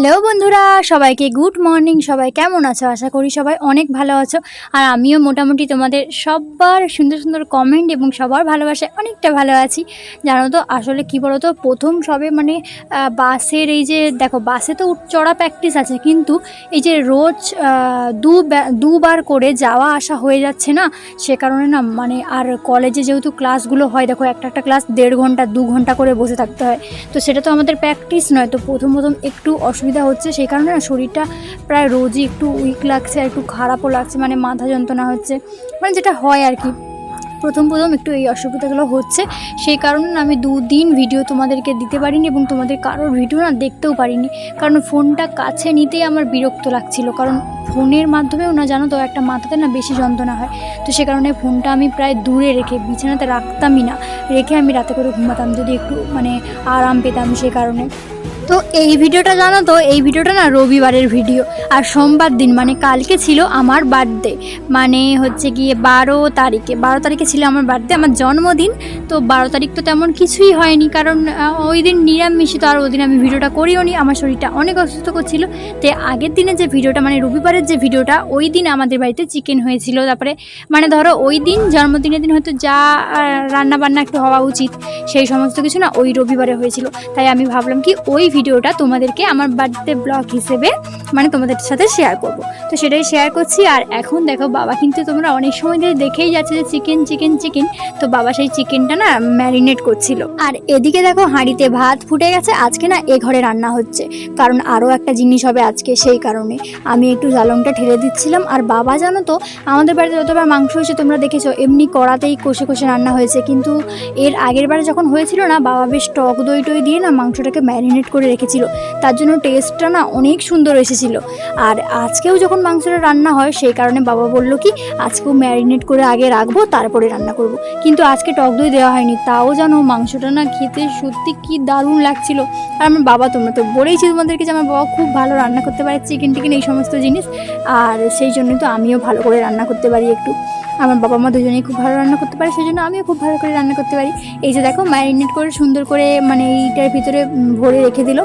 Hello বন্ধুরা, সবাইকে good morning. সবাই কেমন আছো? আশা করি সবাই অনেক ভালো আছো। আর আমিও মোটামুটি তোমাদের সবার সুন্দর সুন্দর কমেন্ট এবং সবার ভালোবাসায় অনেকটা ভালো আছি। জানো তো আসলে কি বলো তো, প্রথম সবে বাসের এই যে দেখো, বাসে তো চড়া প্র্যাকটিস আছে, কিন্তু এই যে রোজ দুবার করে যাওয়া আসা হয়ে যাচ্ছে না, সে কারণে না আর কলেজে যেহেতু ক্লাসগুলো হয়, দেখো একটা একটা ক্লাস 1.5 ঘন্টা 2 ঘন্টা করে বসে থাকতে হয়, তো সেটা তো আমাদের প্র্যাকটিস নয়। তো প্রথম একটু অসুবিধা হচ্ছে, সেই কারণে না শরীরটা প্রায় রোজই একটু উইক লাগছে, আর একটু খারাপও লাগছে, মাথা যন্ত্রণা হচ্ছে, যেটা হয় আর কি। প্রথম একটু এই অসুবিধাগুলো হচ্ছে, সেই কারণে আমি 2 দিন ভিডিও তোমাদেরকে দিতে পারিনি এবং তোমাদের কারোর ভিডিও না দেখতেও পারিনি, কারণ ফোনটা কাছে নিতেই আমার বিরক্ত লাগছিল। কারণ ফোনের মাধ্যমেও না, জানো তো, একটা মাথাতে না বেশি যন্ত্রণা হয়, তো সে কারণে ফোনটা আমি প্রায় দূরে রেখে বিছানাতে রাখতামই না, রেখে আমি রাতে করে ঘুমাতাম, যদি একটু আরাম পেতাম সেই কারণে। তো এই ভিডিওটা জানো তো, এই ভিডিওটা না রবিবারের ভিডিও, আর সোমবার দিন কালকে ছিল আমার বার্থডে, হচ্ছে গিয়ে 12 তারিখে ছিল আমার বার্থডে, আমার জন্মদিন। তো 12 তারিখ তো তেমন কিছুই হয়নি, কারণ ওই দিন নিরামিষ, তো আর ওই দিন আমি ভিডিওটা করিও নি, আমার শরীরটা অনেক অসুস্থ করছিল। তো আগের দিনের যে ভিডিওটা, রবিবারের যে ভিডিওটা, ওই দিন আমাদের বাড়িতে চিকেন হয়েছিল। তারপরে ধরো ওই দিন জন্মদিনের দিন হয়তো যা রান্না বান্না একটু হওয়া উচিত, সেই সমস্ত কিছু না ওই রবিবারে হয়েছিল। তাই আমি ভাবলাম কি ওই ভিডিওটা তোমাদেরকে আমার বার্থডে ব্লগ হিসেবে তোমাদের সাথে শেয়ার করব। তো সেটাই শেয়ার করছি। আর এখন দেখো, বাবা কিন্তু তোমরা অনেক সময় ধরে দেখেই যাচ্ছে যে চিকেন চিকেন চিকেন, তো বাবা সেই চিকেনটা না ম্যারিনেট করছিল। আর এদিকে দেখো, হাঁড়িতে ভাত ফুটে গেছে। আজকে না এ ঘরে রান্না হচ্ছে, কারণ আরও একটা জিনিস হবে আজকে, সেই কারণে আমি একটু জালংটা ঠেলে দিচ্ছিলাম। আর বাবা, জানো তো, আমাদের বাড়িতে যতবার মাংস হয়েছে তোমরা দেখেছো, এমনি কড়াতেই কষে কষে রান্না হয়েছে, কিন্তু এর আগের বারে যখন হয়েছিল না, বাবা বেশ টক দই টই দিয়ে না মাংসটাকে ম্যারিনেট করে রেখেছিল, তার জন্য টেস্টটা না অনেক সুন্দর এসেছিল। আর আজকেও যখন মাংসটা রান্না হয়, সেই কারণে বাবা বললো কি আজকেও ম্যারিনেট করে আগে রাখবো, তারপরে রান্না করব। কিন্তু আজকে টক দই দেওয়া হয়নি, তাও জানো মাংসটা না খেতে সত্যি কি দারুণ লাগছিল। আর আমার বাবা, তোমরা তো বলেইছি তোমাদেরকে যে আমার বাবা খুব ভালো রান্না করতে পারে, চিকেন টিকেন এই সমস্ত জিনিস, আর সেই জন্যই তো আমিও ভালো করে রান্না করতে পারি একটু। আমার বাবা মা দুজনেই খুব ভালো রান্না করতে পারে, সেই জন্য আমিও খুব ভালো করে রান্না করতে পারি। এই যে দেখো, ম্যারিনেট করে সুন্দর করে এইটার ভিতরে ভরে রেখে দিল।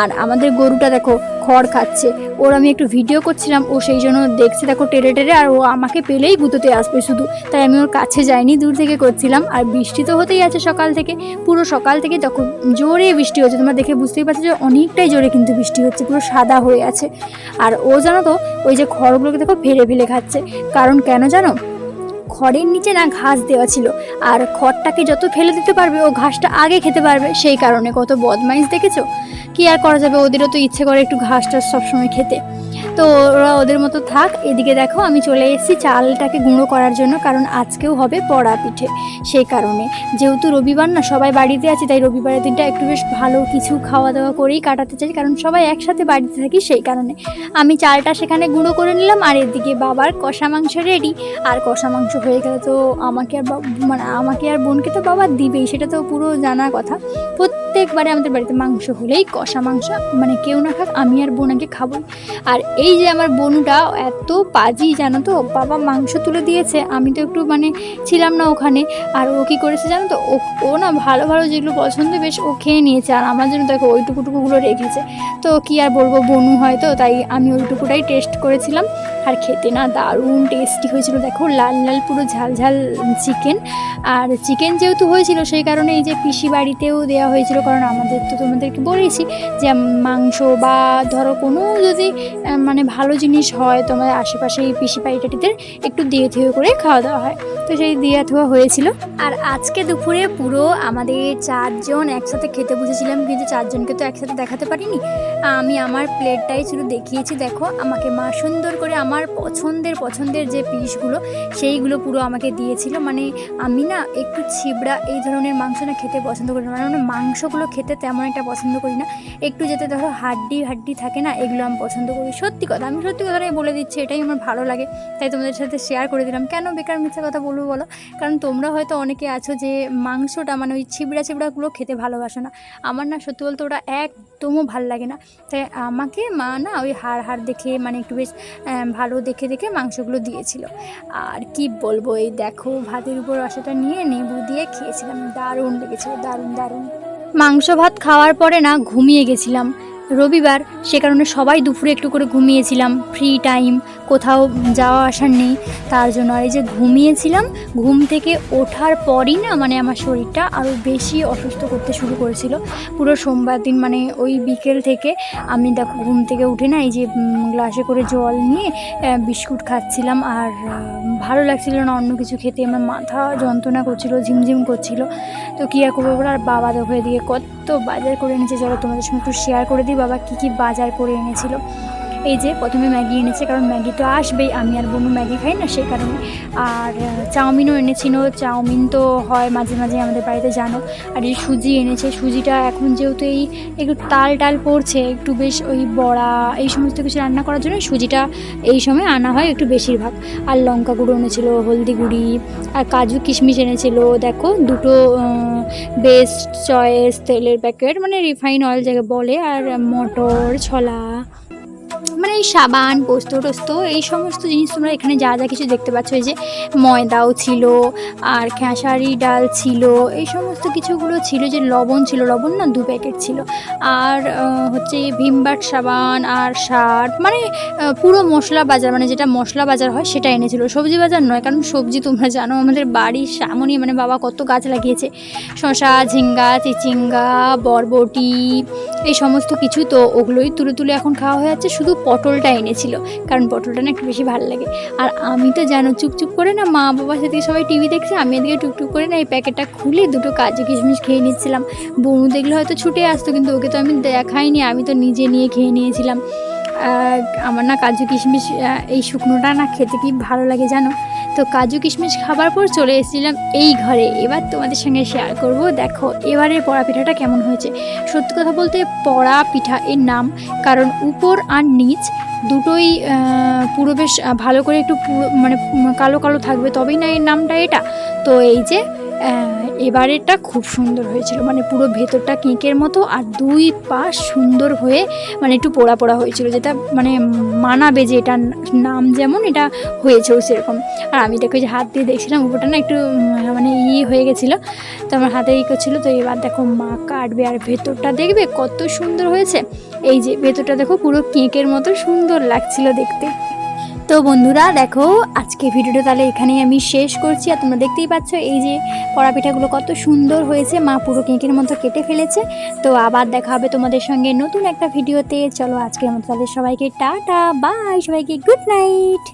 আর আমাদের গরুটা দেখো খড় খাচ্ছে, ওর আমি একটু ভিডিও করছিলাম, ও সেই জন্য দেখছি দেখো টেরে টেরে, আর ও আমাকে পেলেই গুঁতোতে আসবে শুধু, তাই আমি ওর কাছে যাইনি, দূর থেকে করছিলাম। আর বৃষ্টি তো হতেই আছে সকাল থেকে, পুরো সকাল থেকে দেখো জোরে বৃষ্টি হচ্ছে, তোমরা দেখে বুঝতেই পারছো যে অনেকটাই জোরে কিন্তু বৃষ্টি হচ্ছে, পুরো সাদা হয়ে আছে। আর ও জানো তো, ওই যে খড়গুলোকে দেখো ফেলে ফেলে খাচ্ছে, কারণ কেন জানো, খড়ের নিচে না ঘাস দেওয়া ছিল, আর খড়টাকে যত ফেলে দিতে পারবে ও ঘাসটা আগে খেতে পারবে, সেই কারণে। কত বদমাইশ দেখেছো, কি আর করা যাবে, ওদেরও তো ইচ্ছে করে একটু ঘাসটা সবসময় খেতে, তো ওরা ওদের মতো থাক। এদিকে দেখো, আমি চলে এসেছি চালটাকে গুঁড়ো করার জন্য, কারণ আজকেও হবে পড়া পিঠে, সেই কারণে। যেহেতু রবিবার না, সবাই বাড়িতে আছে, তাই রবিবারের দিনটা একটু বেশ ভালো কিছু খাওয়া দাওয়া করেই কাটাতে চাই, কারণ সবাই একসাথে বাড়িতে থাকি, সেই কারণে আমি চালটা সেখানে গুঁড়ো করে নিলাম। আর এদিকে বাবার কষা মাংস রেডি। আর কষা মাংস হয়ে গেলে তো আমাকে আর বোনকে তো বাবা দিবেই, সেটা তো পুরো জানা কথা। প্রত্যেকবারে আমাদের বাড়িতে মাংস হলেই কষা মাংস, কেউ না খাক, আমি আর বোন আগে খাবোই। আর এই যে আমার বোনটা এত পাজি, জানো তো, বাবা মাংস তুলে দিয়েছে, আমি তো একটু ছিলাম না ওখানে, আর ও কী করেছে জানো তো, ও না ভালো ভালো যেগুলো পছন্দ বেশ ও খেয়ে নিয়েছে, আর আমার জন্য দেখো ওইটুকুগুলো রেখেছে। তো কি আর বলবো, বোনু হয়তো, তাই আমি ওইটুকুটাই টেস্ট করেছিলাম। আর খেতে না দারুণ টেস্টি হয়েছিল, দেখো লাল লাল পুরো ঝাল ঝাল চিকেন। আর চিকেন যেহেতু হয়েছিল, সেই কারণে এই যে পিসি বাড়িতেও দেওয়া হয়েছিল, কারণ আমাদের তো তোমাদেরকে বলেছি যে মাংস বা ধরো কোনো যদি ভালো জিনিস হয় তোমাদের আশেপাশে এই পিসি বাড়িটাটিদের একটু দিয়ে থুয়ে করে খাওয়া দাওয়া হয়, তো সেই দিয়ে থোয়া হয়েছিল। আর আজকে দুপুরে পুরো আমাদের 4 জন একসাথে খেতে বসেছিলাম, কিন্তু 4 জনকে তো একসাথে দেখাতে পারিনি, আমি আমার প্লেটটাই শুধু দেখিয়েছি। দেখো, আমাকে মা সুন্দর করে আমার পছন্দের যে পিসগুলো সেইগুলো পুরো আমাকে দিয়েছিল। আমি না একটু ছিবড়া এই ধরনের মাংস না খেতে পছন্দ করি না, মাংসগুলো খেতে তেমন একটা পছন্দ করি না, একটু যেতে ধরো হাড্ডি থাকে না, এগুলো আমি পছন্দ করি। সত্যি কথা, আমি সত্যি কথাটাই বলে দিচ্ছি, এটাই আমার ভালো লাগে, তাই তোমাদের সাথে শেয়ার করে দিলাম। কেন বেকার মিথ্যা কথা বলবো বলো, কারণ তোমরা হয়তো অনেকে আছো যে মাংসটা ওই ছিবড়াগুলো খেতে ভালোবাসো না, আমার না সত্যি বলতে ওটা একদমও ভাল লাগে না, তাই আমাকে মা না ওই হাড় দেখে একটু বেশ ভালো দেখে মাংসগুলো দিয়েছিল। আর কি বলবো, এই দেখো ভাতের উপর রসাটা নিয়ে নেবু দিয়ে খেয়েছিলাম, দারুণ লেগেছিল, দারুণ। মাংস ভাত খাওয়ার পরে না ঘুমিয়ে গেছিলাম, রবিবার, সে কারণে সবাই দুপুরে একটু করে ঘুমিয়েছিলাম, ফ্রি টাইম, কোথাও যাওয়া আসার নেই তার জন্য। আর এই যে ঘুমিয়েছিলাম, ঘুম থেকে ওঠার পরই না মানে আমার শরীরটা আরও বেশি অসুস্থ করতে শুরু করেছিল। পুরো সোমবার দিন মানে ওই বিকেল থেকে আমি দেখো ঘুম থেকে উঠে না এই যে গ্লাসে করে জল নিয়ে বিস্কুট খাচ্ছিলাম, আর ভালো লাগছিল না অন্য কিছু খেতে। আমার মাথা যন্ত্রণা করছিল, ঝিমঝিম করছিল, তো কী আর করবো বলে। আর বাবা দেখো এদিকে কত বাজার করে এনেছে, চলো তোমাদের সঙ্গে একটু শেয়ার করে দিই বাবা কী কী বাজার করে এনেছিল। এই যে প্রথমে ম্যাগি এনেছে, কারণ ম্যাগি তো আসবেই, আমি আর বোনু ম্যাগি খাই না সেই কারণে। আর চাউমিনও এনেছিল, চাউমিন তো হয় মাঝে মাঝে আমাদের বাড়িতে জানো। আর এই সুজি এনেছে, সুজিটা এখন যেহেতু এই একটু তাল টাল পড়ছে, একটু বেশ ওই বড়া এই সমস্ত কিছু রান্না করার জন্য সুজিটা এই সময় আনা হয় একটু বেশিরভাগ। আর লঙ্কা গুঁড়ো এনেছিল, হলদি গুঁড়ি, আর কাজু কিশমিশ এনেছিল, দেখো দুটো বেস্ট চয়েস তেলের প্যাকেট, মানে রিফাইন অয়েল যাকে বলে, আর মটর ছোলা, মানে এই সাবান, পোস্ত টোস্ত, এই সমস্ত জিনিস তোমরা এখানে যা যা কিছু দেখতে পাচ্ছ। এই যে ময়দাও ছিল, আর খেসারি ডাল ছিল, এই সমস্ত কিছুগুলো ছিল। যে লবণ ছিল, লবণ না 2 প্যাকেট ছিল, আর হচ্ছে ভিমবার সাবান আর শার্ট, মানে পুরো মশলা বাজার, মানে যেটা মশলা বাজার হয় সেটা এনেছিল। সবজি বাজার নয়, কারণ সবজি তোমরা জানো আমাদের বাড়ির সামনেই মানে বাবা কত গাছ লাগিয়েছে, শসা, ঝিঙ্গা, চিচিঙ্গা, বরবটি, এই সমস্ত কিছু। তো ওগুলোই তুলে তুলে এখন খাওয়া হয়ে যাচ্ছে। শুধু পটলটা এনেছিল, কারণ পটলটা না একটু বেশি ভালো লাগে। আর আমি তো জানো চুপচুপ করে না, মা বাবার সাথে সবাই টিভি দেখছে, আমি এদিকে টুকটুক করে না এই প্যাকেটটা খুলে দুটো কাজু কিশমিশ খেয়ে নিচ্ছিলাম। বনু দেখলে হয়তো ছুটে আসতো, কিন্তু ওকে তো আমি দেখাইনি, আমি তো নিজে নিয়ে খেয়ে নিয়েছিলাম। আমার না কাজু কিশমিশ এই শুকনোটা না খেতে কি ভালো লাগে জানো। তো কাজু কিশমিশ খাবার পর চলে এসেছিলাম এই ঘরে। এবার তোমাদের সঙ্গে শেয়ার করব, দেখো এবারের পড়া পিঠাটা কেমন হয়েছে। সত্যি কথা বলতে পড়া পিঠা এর নাম, কারণ উপর আর নিচ দুটোই পুরো বেশ ভালো করে একটু পুরো মানে কালো কালো থাকবে, তবেই না এর নামটা এটা। তো এই যে এবারেরটা খুব সুন্দর হয়েছিল, মানে পুরো ভেতরটা কেকের মতো, আর 2 পাশ সুন্দর হয়ে মানে একটু পোড়া পোড়া হয়েছিল, যেটা মানে মানাবে যে এটার নাম যেমন এটা হয়েছেও সেরকম। আর আমি দেখো যে হাত দিয়ে দেখছিলাম, উপরটা না একটু মানে হয়ে গেছিলো, তো আমার হাতে করছিলো। তো এবার দেখো মা কাটবে, আর ভেতরটা দেখবে কত সুন্দর হয়েছে। এই যে ভেতরটা দেখো পুরো কেকের মতো সুন্দর লাগছিল দেখতে। তো বন্ধুরা দেখো আজকে ভিডিওটা তাহলে এখানেই আমি শেষ করছি। আর তোমরা দেখতেই পাচ্ছ এই যে পড়া পিঠাগুলো কত সুন্দর হয়েছে, মা পুরো কেকের মতো কেটে ফেলেছে। তো আবার দেখা হবে তোমাদের সঙ্গে নতুন একটা ভিডিওতে। চলো আজকের মতো তাদের সবাইকে টাটা বাই, সবাইকে গুড নাইট।